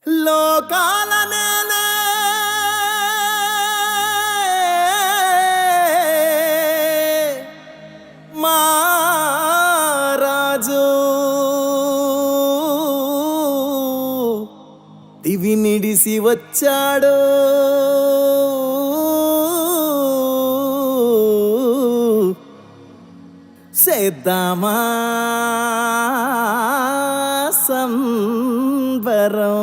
లోకాల నేలే మారాజు దివి నిడిసి వచ్చాడు సేద్దామా సంబరం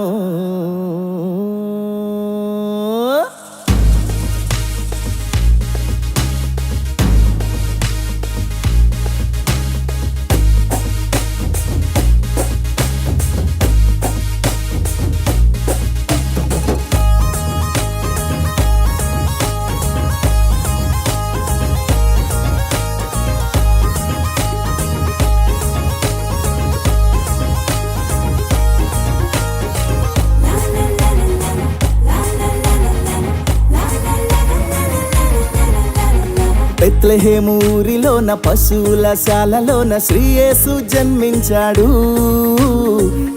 బెత్లెహేము ఊరిలోన పశువుల శాలలోన శ్రీ యేసు జన్మించాడు,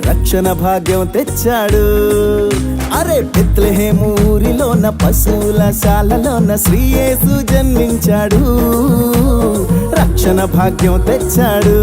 రక్షణ భాగ్యం తెచ్చాడు. అరే బెత్లెహేము ఊరిలోన పశువుల శాలలోన శ్రీ యేసు జన్మించాడు, రక్షణ భాగ్యం తెచ్చాడు.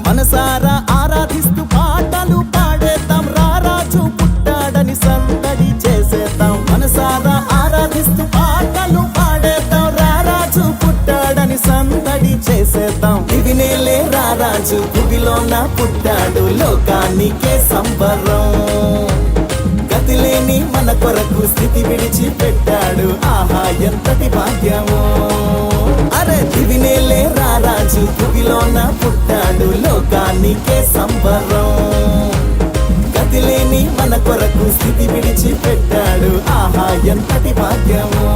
మనసారా ఆరాధిస్తూ పాటలు పాడేద్దాం, రారాజు పుట్టాడని సందడి చేసేద్దాం. మనసారా ఆరాధిస్తూ పాటలు పాడేద్దాం, రారాజు పుట్టాడని సందడి చేసేద్దాం. ఇవి నేలే రారాజు భూమిలోన పుట్టాడు, లోకానికే సంబరం. గతిలేని మన కొరకు స్థితి విడిచి పెట్టాడు, ఆహా ఎంతటి భాగ్యమో. అరే దివి నేలే రారాజు భూమిలోన పుట్టాడు, లోకానికే సంబరం. గతిలేని మన కొరకు స్థితి విడిచి పెట్టాడు, ఆహా ఎంతటి భాగ్యమో.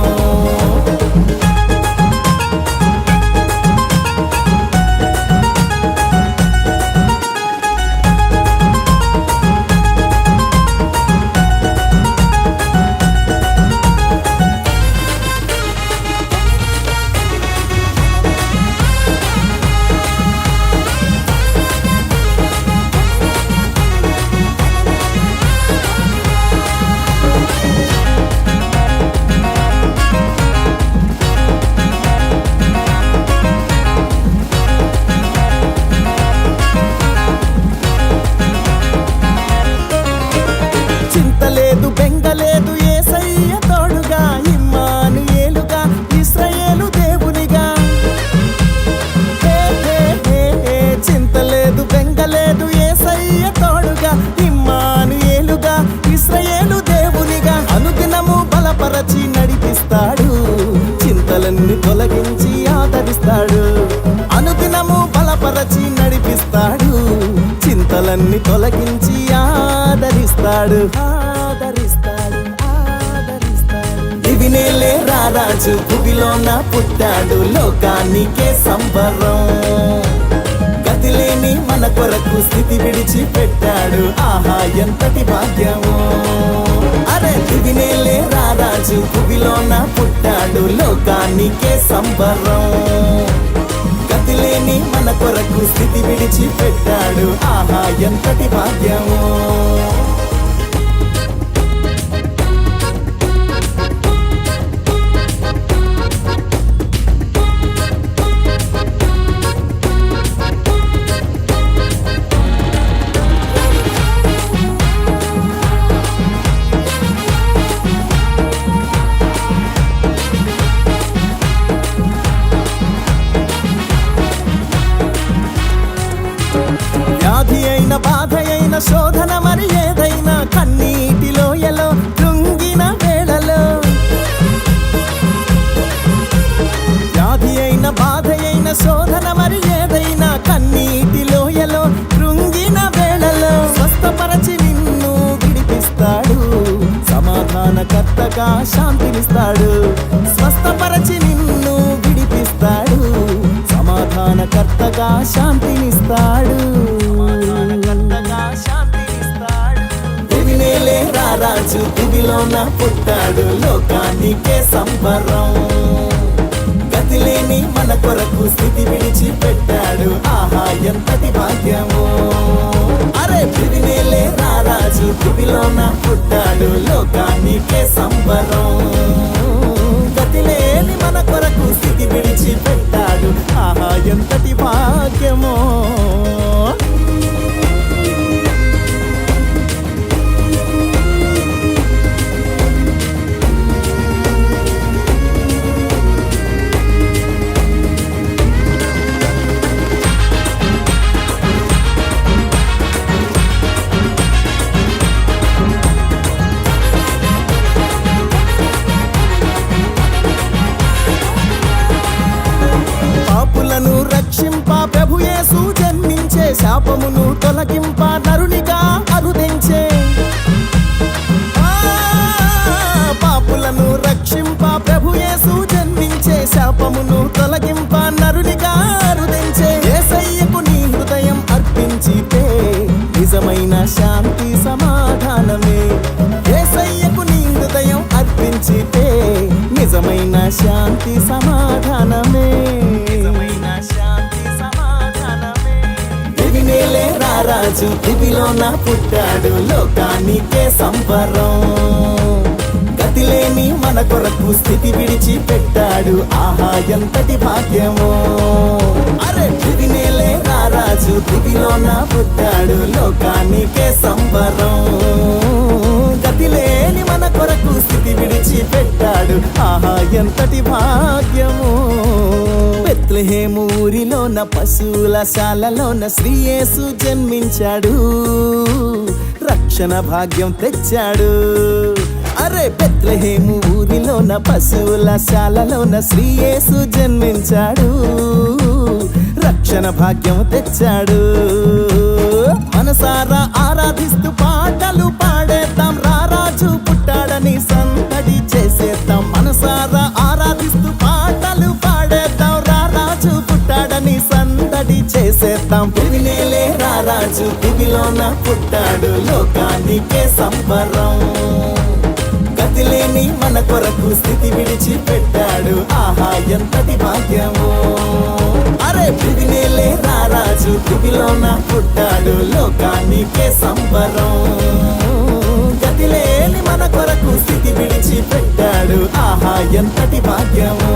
చింతలేదు బెంగలేదు యేసయ్య తోడుగా, ఇమ్మానుయేలుగా ఇశ్రాయేలు దేవునిగా. చింతలేదు బెంగలేదు యేసయ్య తోడుగా, ఇమ్మానుయేలుగా ఇశ్రాయేలు దేవునిగా. అనుదినము బలపరచి నడిపిస్తాడు, చింతలన్నీ తొలగించి ఆదరిస్తాడు. అనుదినము బలపరచి నడిపిస్తాడు, చింతలన్నీ తొలగించి ఆదరిస్తాడు. ఇవి నేలే రారాజు భూమిలోన పుట్టాడు, లోకానికే సంబరం. గతిలేని మన కొరకు స్థితి విడిచి పెట్టాడు, ఆహా ఎంతటి భాగ్యమో. అరే ఇవి నేలే రారాజు భూమిలోన పుట్టాడు, లోకానికే సంబరం. గతిలేని మన కొరకు స్థితి విడిచి పెట్టాడు, ఆహా ఎంతటి భాగ్యమో. వ్యాధి అయిన బాధ అయిన శోధన మరి ఏదైనా, కన్నీటిలో ఎలో కృంగిన వేళలో. వ్యాధి అయిన బాధ అయిన శోధన మరి ఏదైనా, కన్నీటిలో ఎలో కృంగిన వేళలో. స్వస్థపరచి నిన్ను విడిపిస్తాడు, సమాధానకర్తగా శాంతినిస్తాడు. స్వస్థపరచి నిన్ను విడిపిస్తాడు, సమాధానకర్తగా శాంతినిస్తాడు. దివినేలే రారాజు భూమిలోన పుట్టాడు, లోకానికే సంబరం. గతి గతి లేని మన కొరకు స్థితి విడిచి పెట్టాడు ఆహా ఎంతటి భాగ్యము అరే పిరినేలే రారాజు భూమిలోన పుట్టాడు లోకానికే సంబరం గతి లేని మన కొరకు స్థితి విడిచి పెట్టాడు ఆహా ఎంతటి భాగ్యమో పాపులను రక్షింప ప్రభు యేసు జన్మించే శాపమును తొలగింప నరునిగా అరుదించే పాపులను రక్షింప ప్రభు యేసు జన్మించే శాపమును తొలగింప నరునిగా అరుదించే యేసయ్యకు నీ హృదయం అర్పించితే నిజమైన శాంతి సమాధానమే యేసయ్యకు నీ హృదయం అర్పించితే నిజమైన శాంతి సమాధానమే దివినేలే రారాజు దివిలోన పుట్టాడు లోకానికే సంబరం గతి లేని మన కొరకు స్థితి విడిచి పెట్టాడు ఆహా ఎంతటి భాగ్యమో అరే దివినేలే రారాజు దివిలోన పుట్టాడు లోకానికే సంబరం గతి లేని మన కొరకు స్థితి విడిచి పెట్టాడు ఆహా ఎంతటి భాగ్యము బెత్లెహేము ఊరిలోన పశువుల శాలలోన శ్రీ యేసు జన్మించాడు రక్షణ భాగ్యం తెచ్చాడు అరే బెత్లెహేము ఊరిలోన పశువుల శాలలోన శ్రీ యేసు జన్మించాడు రక్షణ భాగ్యం తెచ్చాడు మనసారా ఆరాధిస్తూ పాటలు పాడేద్దాం రారాజు పుట్టాడని సందడి చేసేద్దాం మనసారా ఆరాధిస్తూ పాటలు పాడేద్దాం రారాజు పుట్టాడని సందడి చేసేద్దాం పిరినేలే రారాజు దివిలోన పుట్టాడు లోకానికే సంబరం గతి లేని మన కొరకు స్థితి విడిచి పెట్టాడు ఆహా ఎంతటి భాగ్యము అరే పిరినేలే రారాజు దివిలోన పుట్టాడు లోకానికే సంబరం గతి లేని మన కొరకు స్థితి విడిచి పెట్టాడు ఆహా ఎంతటి భాగ్యము